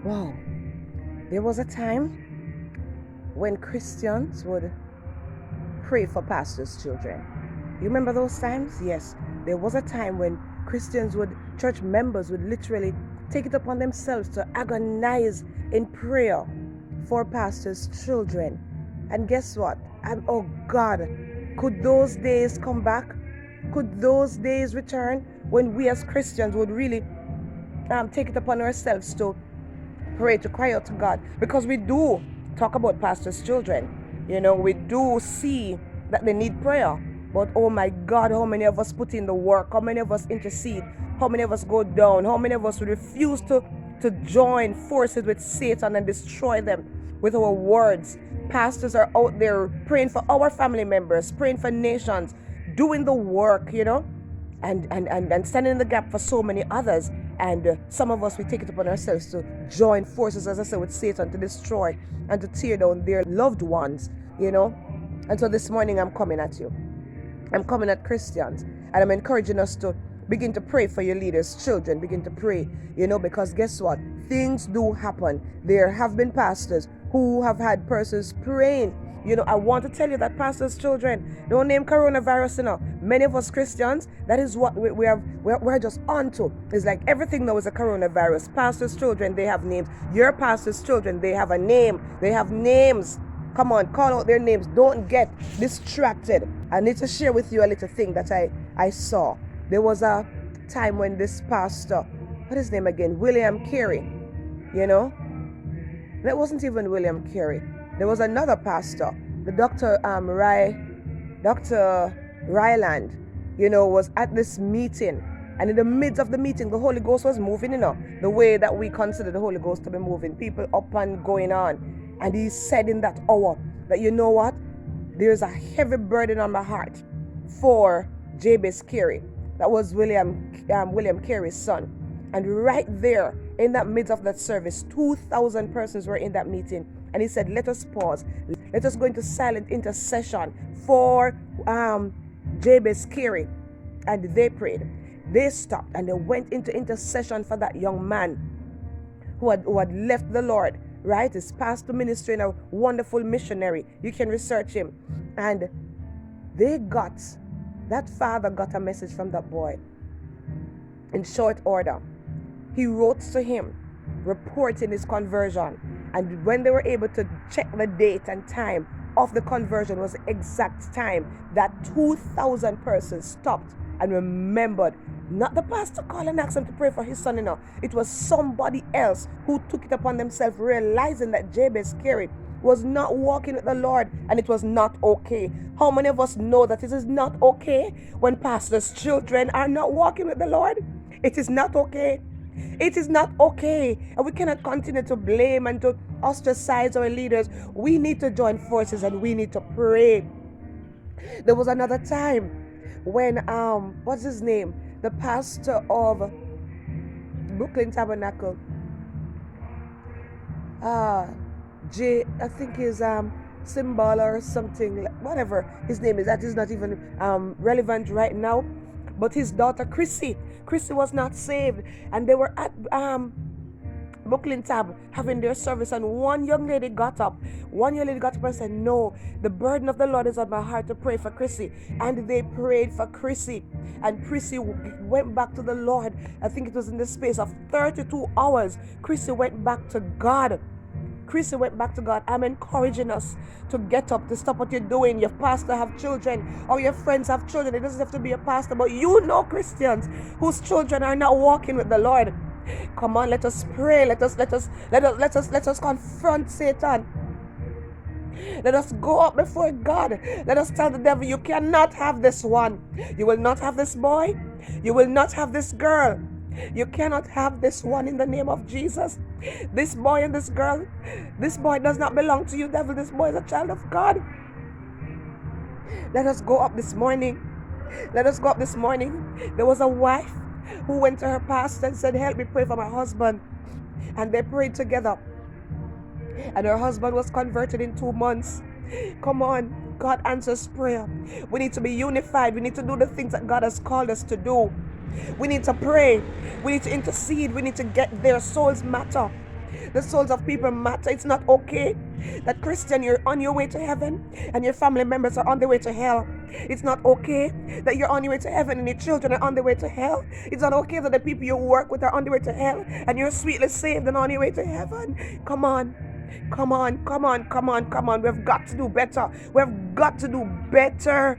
Wow. There was a time when Christians would pray for pastors' children. You remember those times? Yes. There was a time when church members would literally take it upon themselves to agonize in prayer for pastors' children. And guess what? And oh God, could those days come back? Could those days return when we as Christians would really take it upon ourselves to pray, to cry out to God? Because we do talk about pastors' children. We do see that they need prayer. But oh my God, how many of us put in the work? How many of us intercede? How many of us go down? How many of us refuse to join forces with Satan and destroy them with our words? Pastors are out there praying for our family members, praying for nations, doing the work, and standing in the gap for so many others. And some of us, we take it upon ourselves to join forces, as I said, with Satan to destroy and to tear down their loved ones, And so this morning I'm coming at you. I'm coming at Christians, and I'm encouraging us to begin to pray for your leaders' children. Begin to pray, because guess what? Things do happen. There have been pastors who have had persons praying. I want to tell you that pastors' children don't name coronavirus. Many of us Christians, that is what we're just onto. It's like everything now is a coronavirus. Pastors' children, they have names. Your pastors' children, they have a name. They have names. Come on, call out their names. Don't get distracted. I need to share with you a little thing that I saw. There was a time when this pastor, what is his name again? William Carey. That wasn't even William Carey. There was another pastor, the Dr. Ryland, was at this meeting. And in the midst of the meeting, the Holy Ghost was moving, the way that we consider the Holy Ghost to be moving. People up and going on. And he said in that hour that, you know what? There's a heavy burden on my heart for Jabez Carey. That was William Carey's son. And right there, in that midst of that service, 2,000 persons were in that meeting. And he said, let us pause. Let us go into silent intercession for Jabez Carey. And they prayed. They stopped and they went into intercession for that young man who had left the Lord. Right? His pastor ministry and a wonderful missionary. You can research him. And that father got a message from that boy in short order. He wrote to him, reporting his conversion. And when they were able to check the date and time of the conversion, was the exact time that 2,000 persons stopped and remembered. Not the pastor called and asked him to pray for his son, It was somebody else who took it upon themselves, realizing that Jabez Carey was not walking with the Lord, and it was not okay. How many of us know that it is not okay when pastors' children are not walking with the Lord? It is not okay. It is not okay. And we cannot continue to blame and to ostracize our leaders. We need to join forces and we need to pray. There was another time when, what's his name? The pastor of Brooklyn Tabernacle, I think his Symbol or something, whatever his name is. That is not even relevant right now. But his daughter Chrissy was not saved, and they were at Brooklyn Tab having their service, and one young lady got up and said, no, the burden of the Lord is on my heart to pray for Chrissy. And they prayed for Chrissy, and Chrissy went back to the Lord. I think it was in the space of 32 hours. Chrissy went back to God. I'm encouraging us to get up, to stop what you're doing. Your pastor have children, or your friends have children. It doesn't have to be a pastor, but Christians whose children are not walking with the Lord. Come on, let us pray. Let us confront Satan. Let us go up before God. Let us tell the devil, you cannot have this one. You will not have this boy. You will not have this girl. You cannot have this one in the name of Jesus. This boy and this girl, this boy does not belong to you, devil. This boy is a child of God. Let us go up this morning. There was a wife who went to her pastor and said, help me pray for my husband. And they prayed together. And her husband was converted in 2 months. Come on, God answers prayer. We need to be unified. We need to do the things that God has called us to do. We need to pray. We need to intercede. We need to get their souls matter. The souls of people matter. It's not okay that Christian, you're on your way to heaven and your family members are on their way to hell. It's not okay that you're on your way to heaven and your children are on their way to hell. It's not okay that the people you work with are on their way to hell and you're sweetly saved and on your way to heaven. Come on. Come on, come on, come on, come on. We've got to do better. We've got to do better.